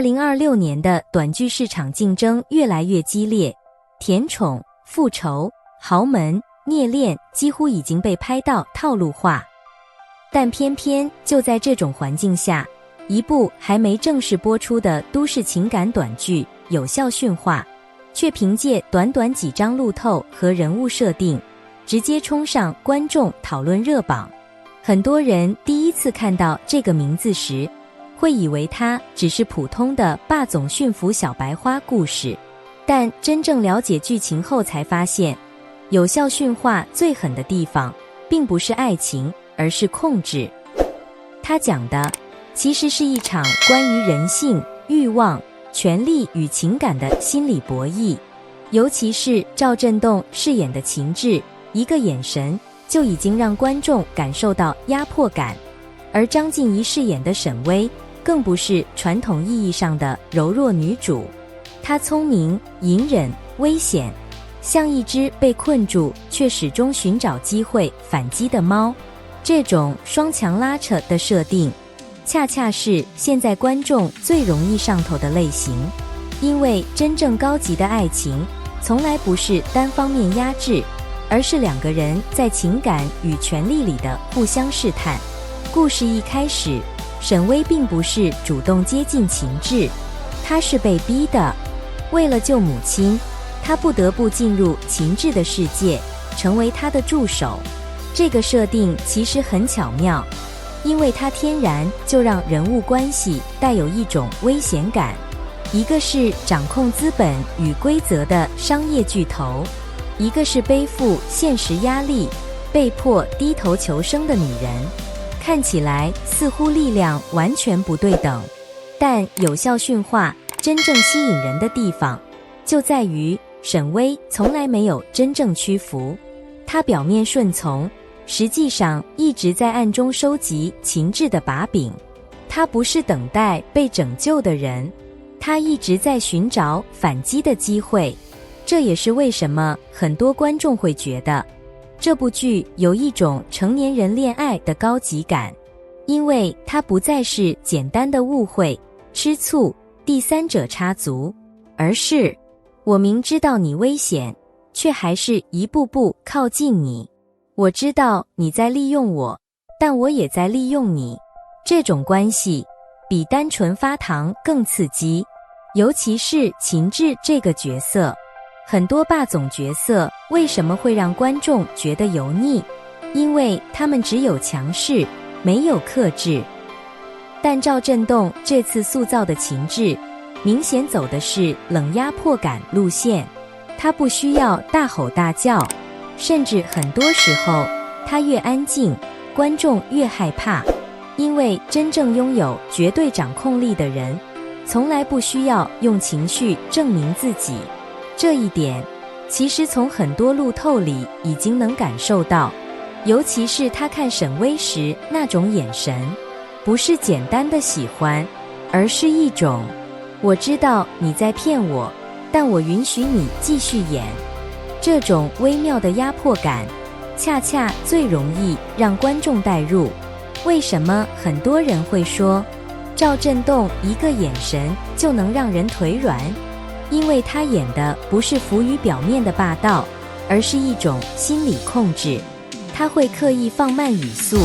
2026年的短剧市场竞争越来越激烈，甜宠、复仇、豪门、虐恋几乎已经被拍到套路化。但偏偏就在这种环境下，一部还没正式播出的都市情感短剧《有效驯化》，却凭借短短几张路透和人物设定，直接冲上观众讨论热榜。很多人第一次看到这个名字时，会以为它只是普通的霸总驯服小白花故事，但真正了解剧情后才发现，有效驯化最狠的地方并不是爱情，而是控制。它讲的其实是一场关于人性、欲望、权力与情感的心理博弈。尤其是赵振栋饰演的秦志，一个眼神就已经让观众感受到压迫感，而张婧仪饰演的沈巍更不是传统意义上的柔弱女主，她聪明、隐忍、危险，像一只被困住却始终寻找机会反击的猫。这种双强拉扯的设定，恰恰是现在观众最容易上头的类型。因为真正高级的爱情从来不是单方面压制，而是两个人在情感与权力里的互相试探。故事一开始，沈巍并不是主动接近秦志，他是被逼的。为了救母亲，他不得不进入秦志的世界，成为他的助手。这个设定其实很巧妙，因为它天然就让人物关系带有一种危险感。一个是掌控资本与规则的商业巨头，一个是背负现实压力、被迫低头求生的女人。看起来似乎力量完全不对等，但有效驯化真正吸引人的地方，就在于沈巍从来没有真正屈服。他表面顺从，实际上一直在暗中收集秦志的把柄。他不是等待被拯救的人，他一直在寻找反击的机会。这也是为什么很多观众会觉得这部剧有一种成年人恋爱的高级感，因为它不再是简单的误会、吃醋、第三者插足，而是我明知道你危险，却还是一步步靠近你。我知道你在利用我，但我也在利用你。这种关系比单纯发糖更刺激，尤其是秦志这个角色。很多霸总角色为什么会让观众觉得油腻？因为他们只有强势，没有克制。但赵振栋这次塑造的秦志，明显走的是冷压迫感路线。他不需要大吼大叫，甚至很多时候，他越安静，观众越害怕。因为真正拥有绝对掌控力的人，从来不需要用情绪证明自己。这一点其实从很多路透里已经能感受到，尤其是他看沈巍时那种眼神，不是简单的喜欢，而是一种我知道你在骗我，但我允许你继续演。这种微妙的压迫感，恰恰最容易让观众代入。为什么很多人会说赵振栋一个眼神就能让人腿软？因为他演的不是浮于表面的霸道，而是一种心理控制。他会刻意放慢语速，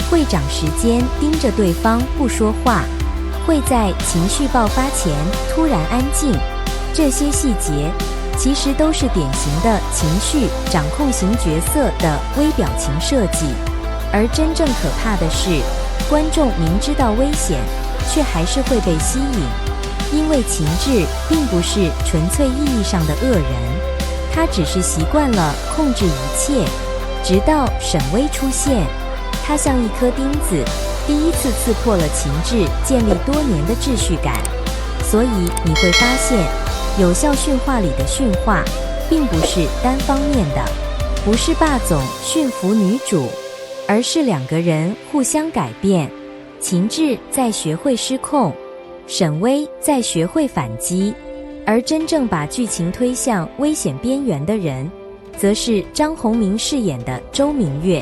会长时间盯着对方不说话，会在情绪爆发前突然安静。这些细节其实都是典型的情绪掌控型角色的微表情设计。而真正可怕的是，观众明知道危险，却还是会被吸引。因为秦志并不是纯粹意义上的恶人，他只是习惯了控制一切。直到沈巍出现，他像一颗钉子，第一次刺破了秦志建立多年的秩序感。所以你会发现，有效驯化里的驯化并不是单方面的，不是霸总驯服女主，而是两个人互相改变。秦志在学会失控，沈巍在学会反击，而真正把剧情推向危险边缘的人，则是张宏明饰演的周明月。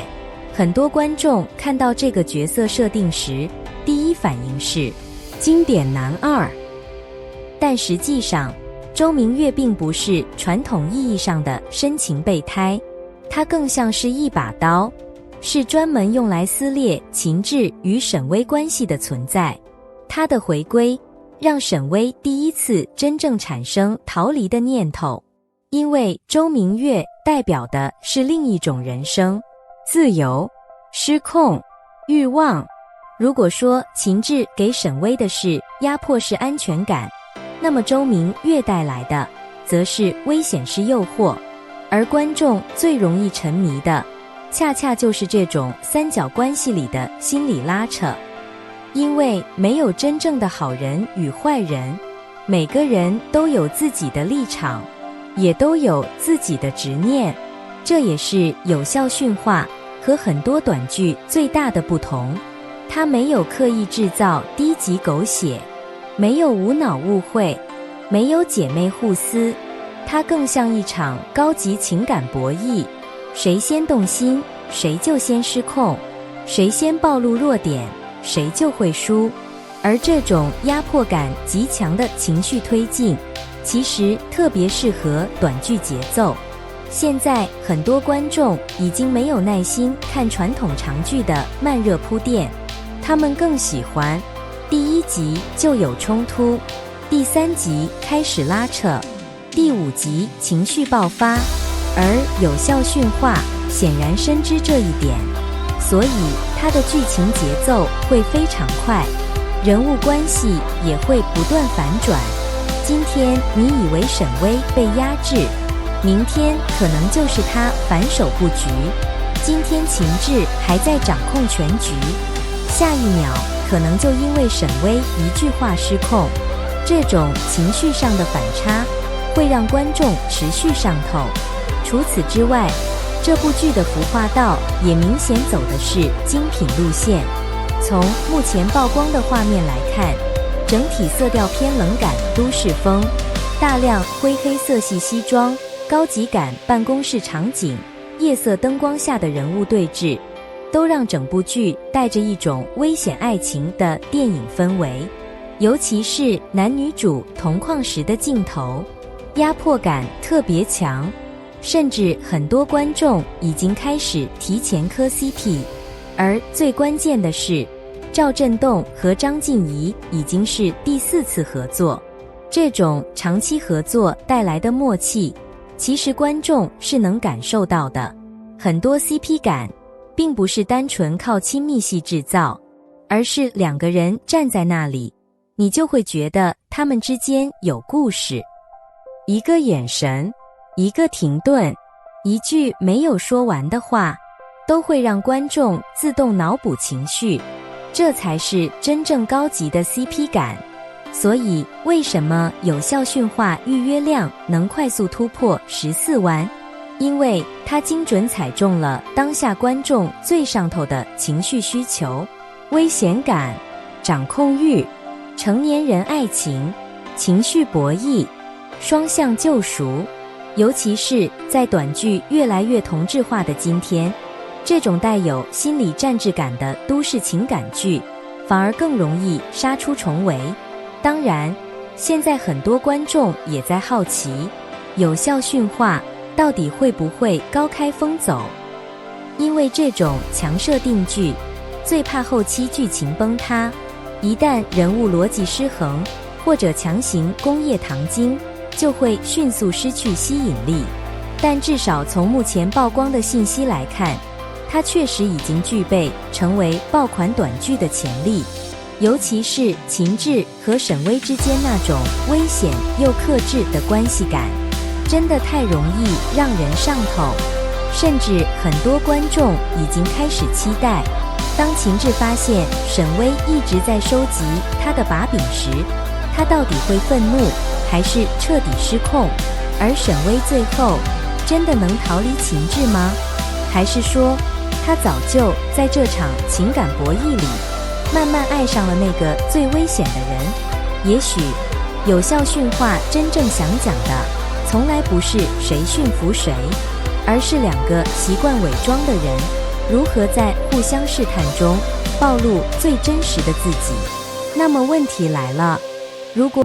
很多观众看到这个角色设定时，第一反应是经典男二，但实际上，周明月并不是传统意义上的深情备胎，他更像是一把刀，是专门用来撕裂秦志与沈巍关系的存在。他的回归让沈巍第一次真正产生逃离的念头，因为周明月代表的是另一种人生，自由、失控、欲望。如果说秦志给沈巍的是压迫式安全感，那么周明月带来的则是危险式诱惑，而观众最容易沉迷的恰恰就是这种三角关系里的心理拉扯。因为没有真正的好人与坏人，每个人都有自己的立场，也都有自己的执念，这也是有效驯化和很多短剧最大的不同。它没有刻意制造低级狗血，没有无脑误会，没有姐妹互撕，它更像一场高级情感博弈，谁先动心，谁就先失控，谁先暴露弱点，谁就会输。而这种压迫感极强的情绪推进，其实特别适合短剧节奏。现在很多观众已经没有耐心看传统长剧的慢热铺垫，他们更喜欢第一集就有冲突，第3集开始拉扯，第5集情绪爆发。而有效驯化显然深知这一点，所以它的剧情节奏会非常快，人物关系也会不断反转。今天你以为沈巍被压制，明天可能就是他反手布局。今天秦志还在掌控全局，下一秒可能就因为沈巍一句话失控。这种情绪上的反差会让观众持续上头。除此之外，这部剧的服化道也明显走的是精品路线。从目前曝光的画面来看，整体色调偏冷感都市风，大量灰黑色系西装，高级感办公室场景，夜色灯光下的人物对峙，都让整部剧带着一种危险爱情的电影氛围。尤其是男女主同框时的镜头，压迫感特别强，甚至很多观众已经开始提前磕 CP。 而最关键的是，赵振栋和张婧仪已经是第4次合作，这种长期合作带来的默契，其实观众是能感受到的。很多 CP 感并不是单纯靠亲密戏制造，而是两个人站在那里，你就会觉得他们之间有故事。一个眼神，一个停顿，一句没有说完的话，都会让观众自动脑补情绪，这才是真正高级的 CP 感。所以为什么有效驯化预约量能快速突破14万？因为它精准踩中了当下观众最上头的情绪需求：危险感、掌控欲、成年人爱情、情绪博弈、双向救赎。尤其是在短剧越来越同质化的今天，这种带有心理战制感的都市情感剧反而更容易杀出重围。当然，现在很多观众也在好奇，有效驯化到底会不会高开风走？因为这种强设定剧最怕后期剧情崩塌，一旦人物逻辑失衡，或者强行工业糖精，就会迅速失去吸引力。但至少从目前曝光的信息来看，它确实已经具备成为爆款短剧的潜力。尤其是秦志和沈巍之间那种危险又克制的关系感，真的太容易让人上头。甚至很多观众已经开始期待，当秦志发现沈巍一直在收集他的把柄时，他到底会愤怒还是彻底失控？而沈巍最后真的能逃离秦志吗？还是说他早就在这场情感博弈里慢慢爱上了那个最危险的人？也许有效驯化真正想讲的从来不是谁驯服谁，而是两个习惯伪装的人如何在互相试探中暴露最真实的自己。那么问题来了，如果